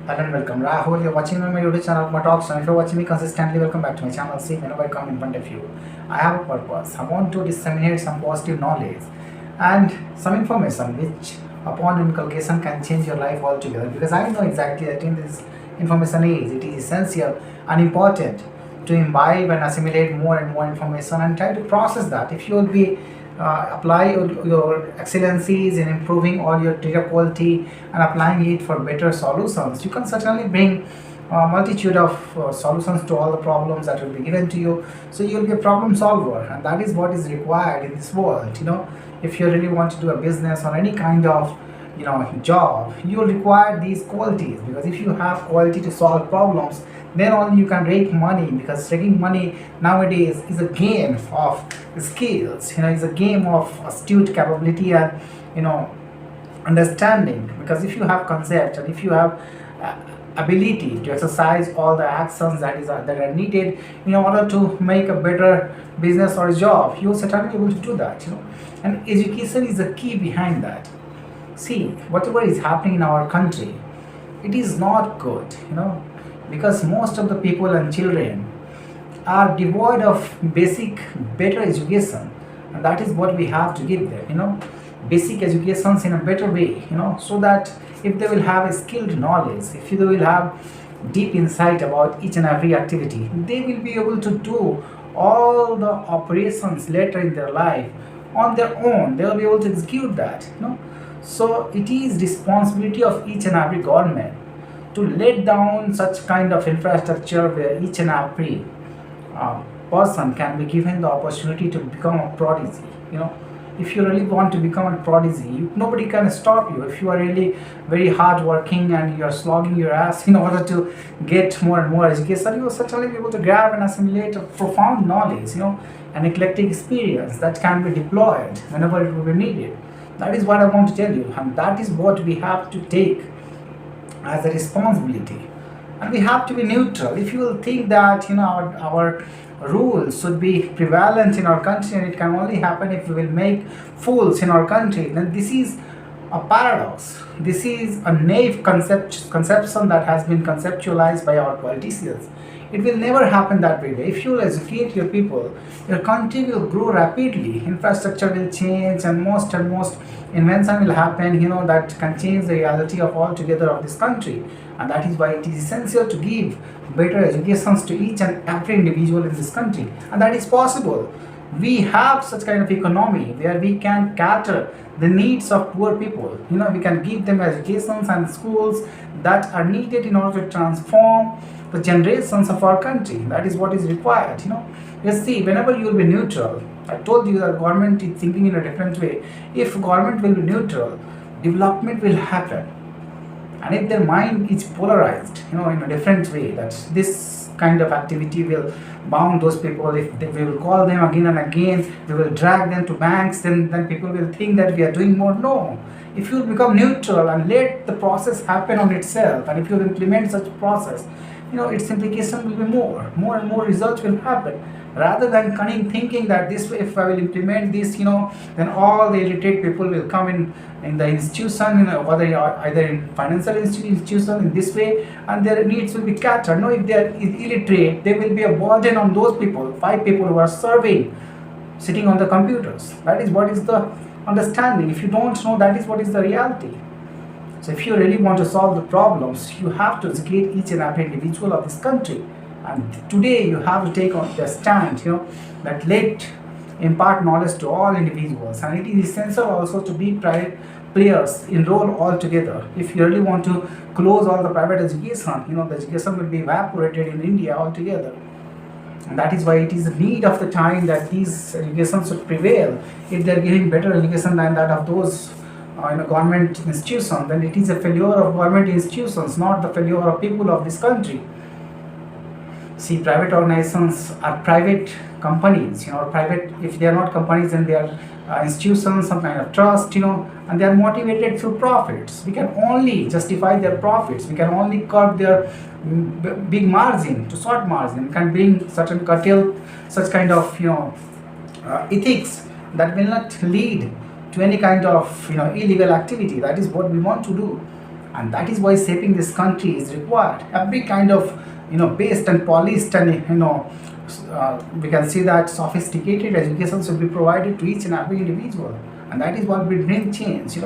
Hello and welcome. Rahul, you're watching me on my YouTube channel, my talks. And if you're watching me consistently, welcome back to my channel. See, whenever I come in front of you, I have a purpose. I want to disseminate some positive knowledge and some information which, upon inculcation, can change your life altogether. Because I know exactly that in this information age, it is essential and important to imbibe and assimilate more and more information and try to process that. If you will be apply your excellencies in improving all your data quality and applying it for better solutions, you can certainly bring a multitude of solutions to all the problems that will be given to you. So you will be a problem solver, and that is what is required in this world. If you really want to do a business or any kind of job, you will require these qualities, because if you have quality to solve problems, then only you can rake money, because raking money nowadays is a game of skills. It's a game of astute capability and you know understanding, because if you have concept and if you have uh, ability to exercise all the actions that are needed in order to make a better business or job, you'll certainly be able to do that. And education is the key behind that. See, whatever is happening in our country, it is not good, because most of the people and children are devoid of basic better education, and that is what we have to give them. Basic educations in a better way, so that if they will have a skilled knowledge, if they will have deep insight about each and every activity, they will be able to do all the operations later in their life on their own. They will be able to execute that. So it is responsibility of each and every government to let down such kind of infrastructure where each and every person can be given the opportunity to become a prodigy. If you really want to become a prodigy, nobody can stop you. If you are really very hard working and you are slogging your ass in order to get more and more education, you will certainly be able to grab and assimilate a profound knowledge, an eclectic experience that can be deployed whenever it will be needed. That is what I want to tell you, and that is what we have to take as a responsibility. And we have to be neutral. If you will think that our rules should be prevalent in our country, and it can only happen if we will make fools in our country, then this is a paradox. This is a naive conception that has been conceptualized by our politicians. It will never happen that way. If you educate your people, your country will grow rapidly, infrastructure will change, and most invention will happen, that can change the reality of altogether of this country. And that is why it is essential to give better educations to each and every individual in this country. And that is possible. We have such kind of economy where we can cater the needs of poor people. We can give them educations and schools that are needed in order to transform the generations of our country. That is what is required. You see, whenever you will be neutral, I told you that government is thinking in a different way. If government will be neutral, development will happen. And if their mind is polarized, in a different way, that this kind of activity will bound those people. If we will call them again and again, we will drag them to banks, then people will think that we are doing more. No. If you become neutral and let the process happen on itself, and if you implement such process, its implication will be more and more results will happen, rather than cunning thinking that this way, if I will implement this, then all the illiterate people will come in the institution, whether either in financial institution in this way, and their needs will be catered. No, if they are illiterate, there will be a burden on those people, 5 people who are serving, sitting on the computers. That is what is the understanding. If you don't know, that is what is the reality. So if you really want to solve the problems, you have to educate each and every individual of this country. And today you have to take on the stand, that let impart knowledge to all individuals. And it is essential also to be private players enroll all together. If you really want to close all the private education, the education will be evaporated in India altogether. And that is why it is the need of the time that these education should prevail. If they are giving better education than that of those in a government institution, then it is a failure of government institutions, not the failure of people of this country. See, private organizations are private companies, private, if they are not companies, then they are institutions, some kind of trust, and they are motivated through profits. We can only justify their profits, we can only cut their big margin to short margin, we can bring certain curtail such kind of ethics that will not lead to any kind of illegal activity. That is what we want to do. And that is why shaping this country is required. Every kind of based and polished and we can see that sophisticated education should be provided to each and every individual, and that is what will bring change.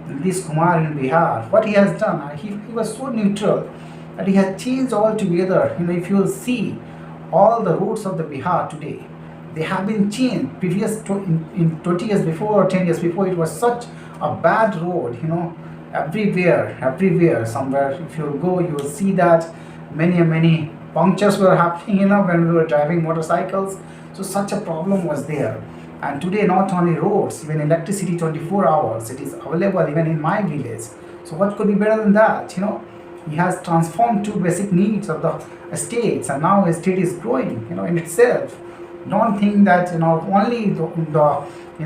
This Kumar in Bihar, what he has done, he was so neutral that he has changed altogether. If you will see all the roads of the Bihar today, they have been changed. In 20 years before or 10 years before, it was such a bad road. Everywhere, somewhere. If you go, you will see that many punctures were happening. When we were driving motorcycles, so such a problem was there. And today, not only roads, even electricity 24 hours, it is available even in my village. So what could be better than that? He has transformed two basic needs of the estates, and now estate is growing, in itself. Don't think that only the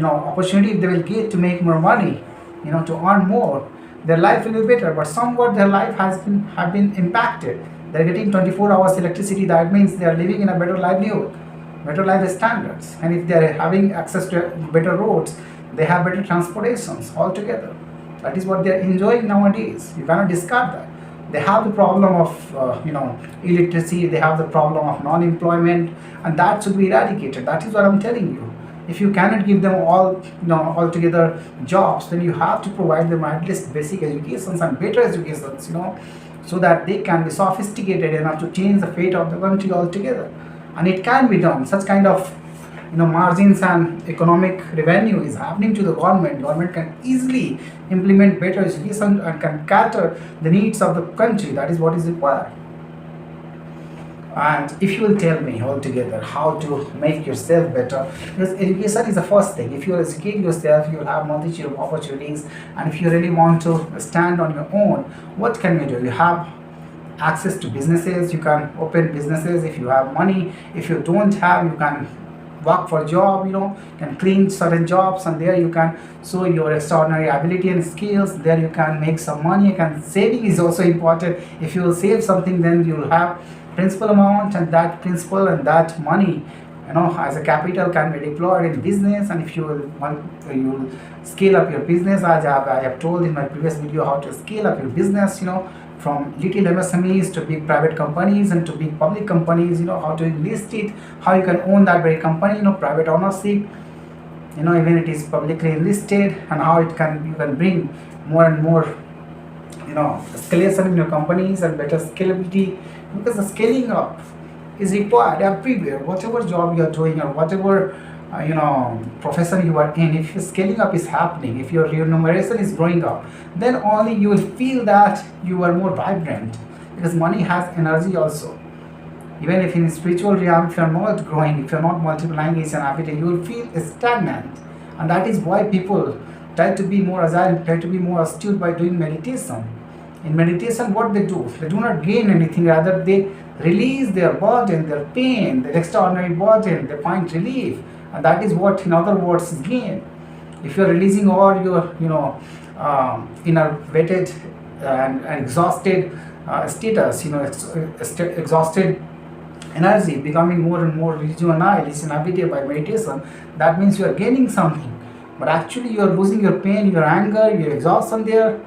opportunity they will get to make more money, to earn more, their life will be better. But somewhat their life have been impacted. They're getting 24 hours electricity. That means they are living in a better livelihood, better life standards. And if they are having access to better roads, they have better transportations altogether. That is what they are enjoying nowadays. You cannot discard that. They have the problem of illiteracy. They have the problem of non-employment, and that should be eradicated. That is what I'm telling you. If you cannot give them all altogether jobs, then you have to provide them at least basic educations and better educations, so that they can be sophisticated enough to change the fate of the country altogether. And it can be done. Such kind of margins and economic revenue is happening to the government. Government can easily implement better education and can cater the needs of the country. That is what is required. And if you will tell me altogether how to make yourself better, because education is the first thing. If you educate yourself, you will have multitude of opportunities. And if you really want to stand on your own, what can you do? You have access to businesses. You can open businesses if you have money. If you don't have, you can work for a job, can clean certain jobs, and there you can show your extraordinary ability and skills. There you can make some money. Saving is also important. If you will save something, then you will have principal amount, and that principal and that money as a capital can be deployed in business. And if you will scale up your business, as I have told in my previous video how to scale up your business, from little MSMEs to big private companies and to big public companies, how to list it, how you can own that very company, private ownership, even it is publicly listed, and how you can bring more and more escalation in your companies and better scalability, because the scaling up is required everywhere. Whatever job you are doing or whatever profession you are in, if your scaling up is happening, if your remuneration is growing up, then only you will feel that you are more vibrant, because money has energy also. Even if in spiritual realm, if you are not growing, if you are not multiplying each and every day, you will feel stagnant. And that is why people try to be more agile, try to be more astute by doing meditation. In meditation, what they do not gain anything, rather they release their burden, their pain, their extraordinary burden, they find relief. And that is what, in other words, is gain. If you are releasing all your innervated and exhausted status, exhausted energy, becoming more and more rejuvenated each and every day by meditation, that means you are gaining something. But actually you are losing your pain, your anger, your exhaustion there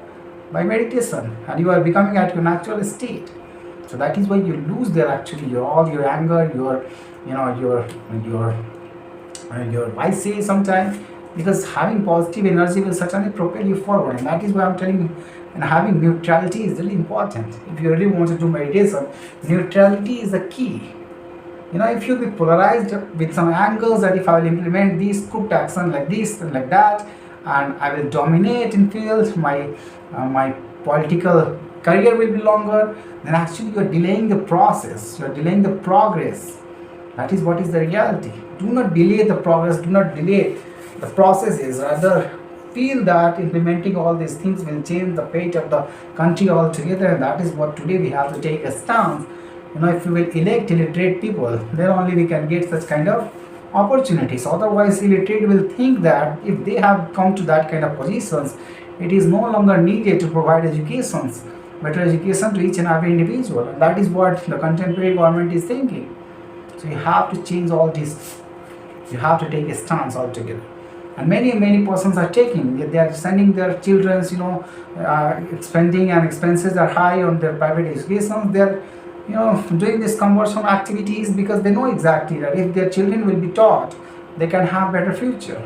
by meditation, and you are becoming at your natural state. So that is why you lose there actually all your anger, your vices sometimes, because having positive energy will certainly propel you forward. And that is why I'm telling you, and having neutrality is really important. If you really want to do meditation, neutrality is the key. If you be polarized with some angles, that if I will implement this crooked action like this and like that, and I will dominate in fields, my political career will be longer, then actually you are delaying the process, you are delaying the progress. That is what is the reality. Do not delay the progress, do not delay the processes, rather feel that implementing all these things will change the fate of the country altogether. And that is what today we have to take a stance. If we will elect illiterate people, then only we can get such kind of opportunities. Otherwise, illiterate will think that if they have come to that kind of positions, it is no longer needed to provide educations, better education to each and every individual. And that is what the contemporary government is thinking. So you have to change all this. You have to take a stance altogether. And many persons are taking, they are sending their children's, spending and expenses are high on their private education. They are, doing these conversion activities because they know exactly that if their children will be taught, they can have better future.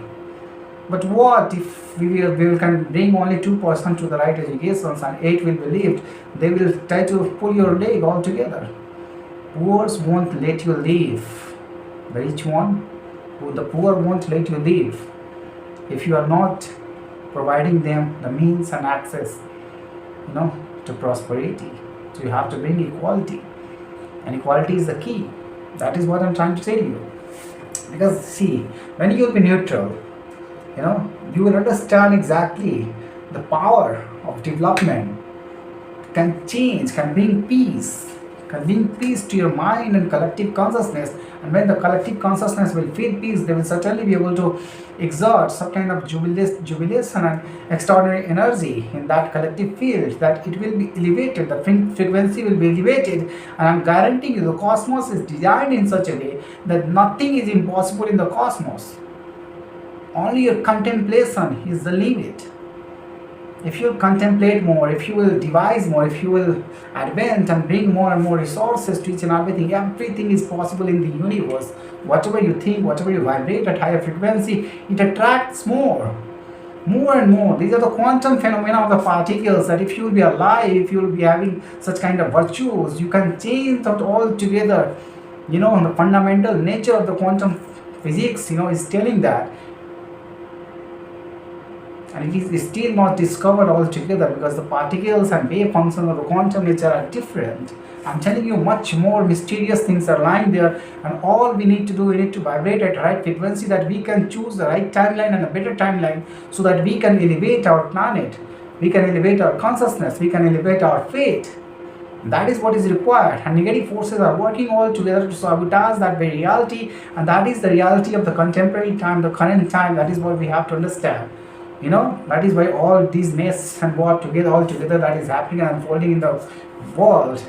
But what if we can bring only 2% to the right educations and 8 will be lived? They will try to pull your leg altogether. Poor won't let you live. The rich one, the poor won't let you live if you are not providing them the means and access, to prosperity. So you have to bring equality, and equality is the key. That is what I'm trying to tell you. Because see, when you will be neutral, you will understand exactly the power of development can change, can bring peace to your mind and collective consciousness. And when the collective consciousness will feel peace, they will certainly be able to exert some kind of jubilation and extraordinary energy in that collective field, that it will be elevated, the frequency will be elevated. And I'm guaranteeing you, the cosmos is designed in such a way that nothing is impossible in the cosmos. Only your contemplation is the limit. If you contemplate more, if you will devise more, if you will advance and bring more and more resources to each and everything is possible in the universe. Whatever you think, whatever you vibrate at higher frequency, it attracts more and more. These are the quantum phenomena of the particles, that if you will be alive, if you will be having such kind of virtues, you can change that altogether. The fundamental nature of the quantum physics, is telling that. And it is still not discovered altogether, because the particles and wave functions of the quantum nature are different. I'm telling you, much more mysterious things are lying there, and all we need to do, we need to vibrate at right frequency, that we can choose the right timeline and a better timeline, so that we can elevate our planet, we can elevate our consciousness, we can elevate our fate. That is what is required, and negative forces are working all together to sabotage that very reality, and that is the reality of the contemporary time, the current time. That is what we have to understand. That is why all these mess and war all together that is happening and unfolding in the world.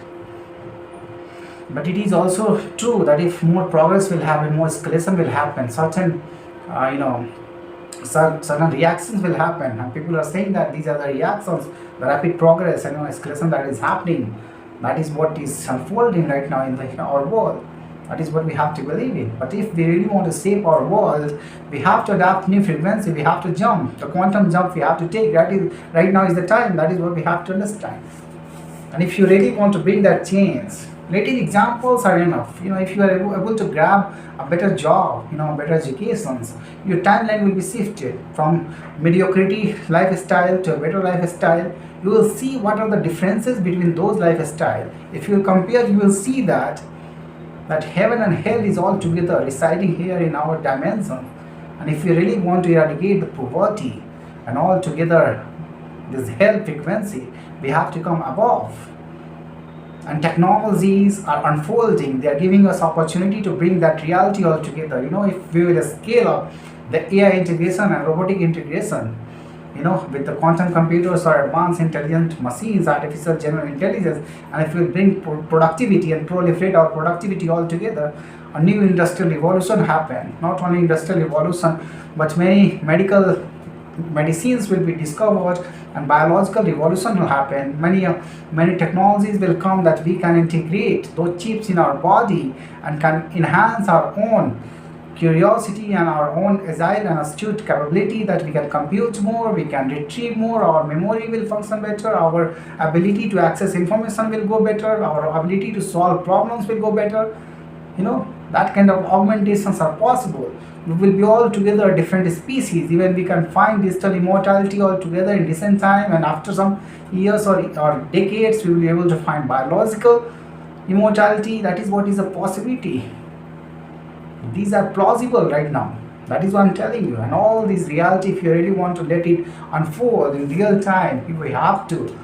But it is also true that if more progress will happen, more escalation will happen, certain certain reactions will happen, and people are saying that these are the reactions, the rapid progress and escalation that is happening. That is what is unfolding right now in our world. That is what we have to believe in. But if we really want to save our world, we have to adapt new frequency. We have to jump. The quantum jump we have to take. Right now is the time. That is what we have to understand. And if you really want to bring that change, little examples are enough. If you are able to grab a better job, better educations, your timeline will be shifted from mediocrity lifestyle to a better lifestyle. You will see what are the differences between those lifestyles. If you compare, you will see that heaven and hell is all together residing here in our dimension. And if we really want to eradicate the poverty and all together this hell frequency, we have to come above. And technologies are unfolding. They are giving us opportunity to bring that reality all together. If we will scale up the AI integration and robotic integration, with the quantum computers or advanced intelligent machines, artificial general intelligence, and if we bring productivity and proliferate our productivity all together, a new industrial revolution happen. Not only industrial revolution, but many medicines will be discovered, and biological revolution will happen. Many technologies will come that we can integrate those chips in our body and can enhance our own curiosity and our own agile and astute capability, that we can compute more, we can retrieve more, our memory will function better, our ability to access information will go better, our ability to solve problems will go better. That kind of augmentations are possible. We will be all together different species. Even we can find digital immortality all together in decent time, and after some years or decades we will be able to find biological immortality. That is what is a possibility. These are plausible right now. That is what I'm telling you. And all this reality, if you really want to let it unfold in real time, we have to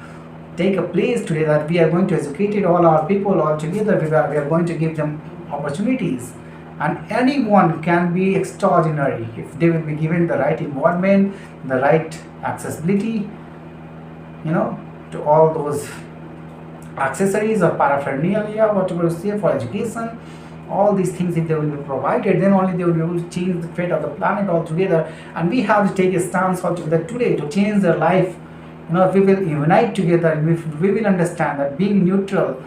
take a place today that we are going to educate all our people all together. We are going to give them opportunities. And anyone can be extraordinary if they will be given the right involvement, the right accessibility, to all those accessories or paraphernalia, whatever you say, for education. all these things, if they will be provided, then only they will be able to change the fate of the planet altogether. And we have to take a stance altogether today to change their life. If we will unite together, if we will understand that being neutral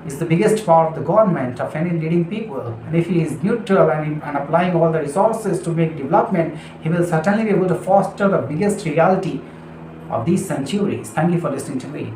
is the biggest power of the government, of any leading people. And if he is neutral and applying all the resources to make development, he will certainly be able to foster the biggest reality of these centuries. Thank you for listening to me.